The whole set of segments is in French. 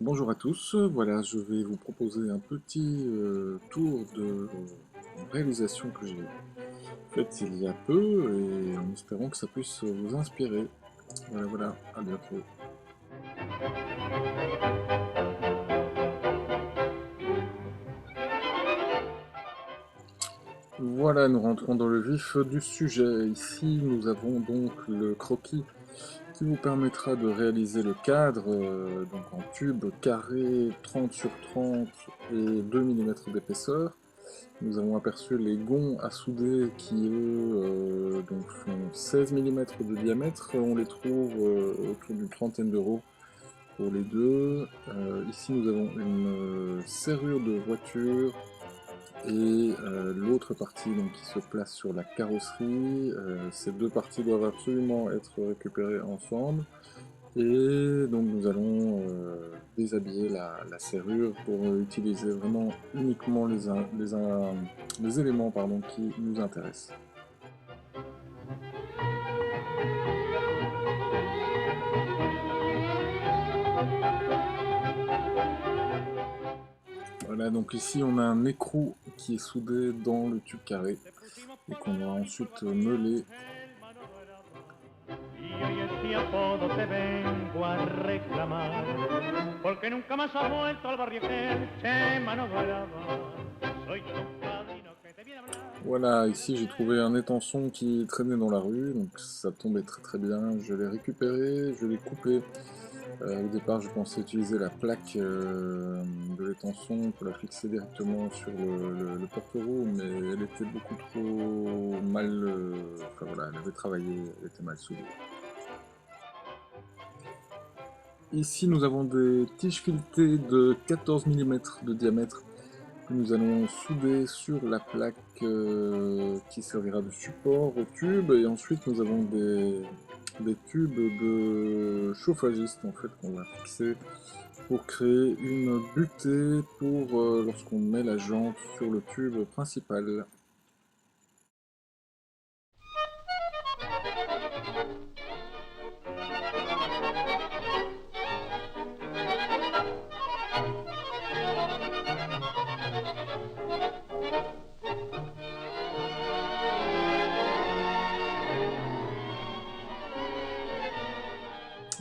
Bonjour à tous, voilà, je vais vous proposer un petit tour de réalisation que j'ai faite il y a peu et en espérant que ça puisse vous inspirer. Voilà, voilà, à bientôt. Voilà, nous rentrons dans le vif du sujet. Ici, nous avons donc le croquis qui vous permettra de réaliser le cadre, donc en tube carré 30 sur 30 et 2 mm d'épaisseur. Nous avons aperçu les gonds à souder qui, eux, donc font 16 mm de diamètre. On les trouve autour d'une trentaine d'euros pour les deux. Ici, nous avons une serrure de voiture et l'autre partie donc, qui se place sur la carrosserie. Ces deux parties doivent absolument être récupérées ensemble. Et donc nous allons déshabiller la serrure pour utiliser vraiment uniquement les éléments pardon, qui nous intéressent. Voilà, donc ici on a un écrou qui est soudé dans le tube carré et qu'on va ensuite meuler. Y hoy es día todo te vengo a reclamar, porque nunca más has vuelto al barrio aquel, che mano brava. Soy yo un padrino que te viene a hablar. Voilà, ici j'ai trouvé un étançon qui traînait dans la rue, donc ça tombait très très bien. Je l'ai récupéré, je l'ai coupé. Au départ, je pensais utiliser la plaque de l'étançon pour la fixer directement sur le porte-roue, mais elle était beaucoup trop mal. Enfin voilà, elle avait travaillé, elle était mal soudée. Ici, nous avons des tiges filetées de 14 mm de diamètre que nous allons souder sur la plaque qui servira de support au tube. Et ensuite, nous avons des tubes de chauffagiste en fait qu'on va fixer pour créer une butée pour lorsqu'on met la jante sur le tube principal.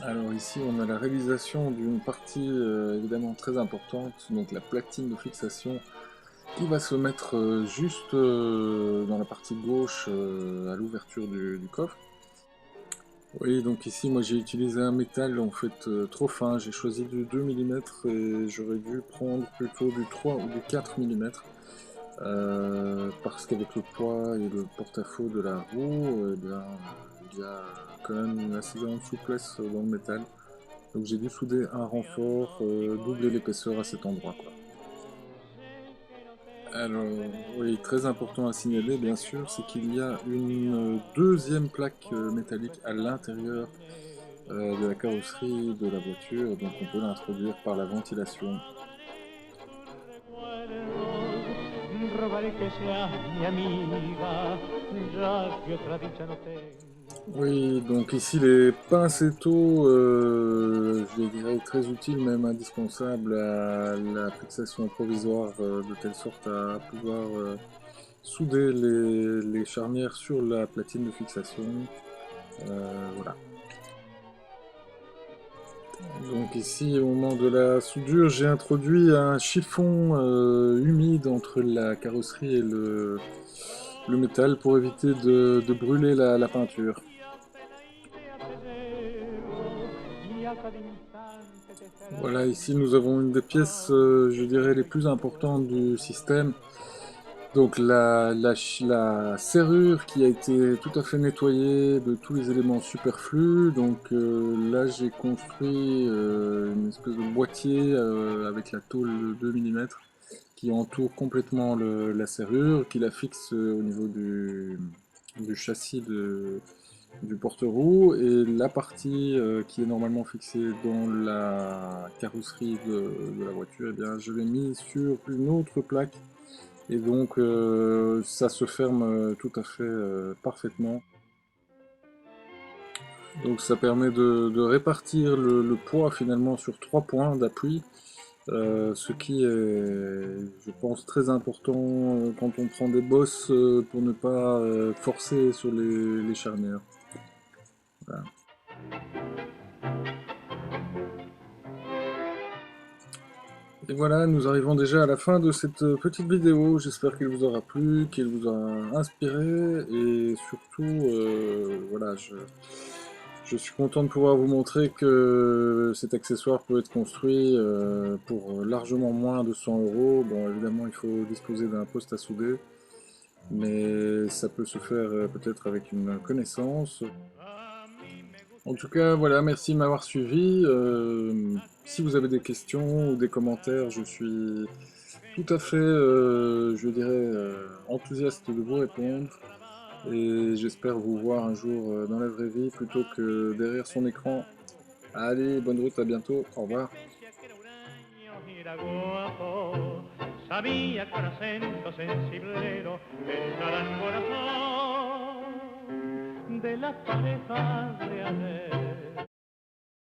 Alors ici on a la réalisation d'une partie évidemment très importante, donc la platine de fixation qui va se mettre juste dans la partie gauche à l'ouverture du coffre. Oui, donc ici moi j'ai utilisé un métal en fait trop fin, j'ai choisi du 2 mm et j'aurais dû prendre plutôt du 3 ou du 4 mm parce qu'avec le poids et le porte-à-faux de la roue, eh bien, il y a quand même une assez grande souplesse dans le métal. Donc j'ai dû souder un renfort, doubler l'épaisseur à cet endroit, quoi. Alors, oui, très important à signaler, bien sûr, c'est qu'il y a une deuxième plaque métallique à l'intérieur de la carrosserie de la voiture, donc on peut l'introduire par la ventilation. Robaré que seas mi amiga, ya que otra dicha no tengo. Oui, donc ici les pinceaux, je les dirais très utiles, même indispensables à la fixation provisoire, de telle sorte à pouvoir souder les charnières sur la platine de fixation. Voilà. Donc ici, au moment de la soudure, j'ai introduit un chiffon humide entre la carrosserie et le métal pour éviter de brûler la peinture. Voilà, ici nous avons une des pièces, je dirais, les plus importantes du système. Donc la serrure qui a été tout à fait nettoyée de tous les éléments superflus. Donc là j'ai construit une espèce de boîtier avec la tôle de 2 mm qui entoure complètement la serrure, qui la fixe au niveau du châssis du porte-roue, et la partie qui est normalement fixée dans la carrosserie de la voiture, eh bien, je l'ai mis sur une autre plaque et donc ça se ferme tout à fait parfaitement. Donc ça permet de répartir le poids finalement sur 3 points d'appui, ce qui est, je pense, très important quand on prend des bosses pour ne pas forcer sur les charnières. Voilà. Et voilà, nous arrivons déjà à la fin de cette petite vidéo. J'espère qu'elle vous aura plu, qu'elle vous aura inspiré, et surtout, voilà, je suis content de pouvoir vous montrer que cet accessoire peut être construit pour largement moins de 100 euros. Bon, évidemment, il faut disposer d'un poste à souder, mais ça peut se faire peut-être avec une connaissance. En tout cas, voilà, merci de m'avoir suivi. Si vous avez des questions ou des commentaires, je suis tout à fait, je dirais, enthousiaste de vous répondre. Et j'espère vous voir un jour dans la vraie vie plutôt que derrière son écran. Allez, bonne route, à bientôt, au revoir. Sabía con acento sensiblero el galán corazón de las parejas de ayer.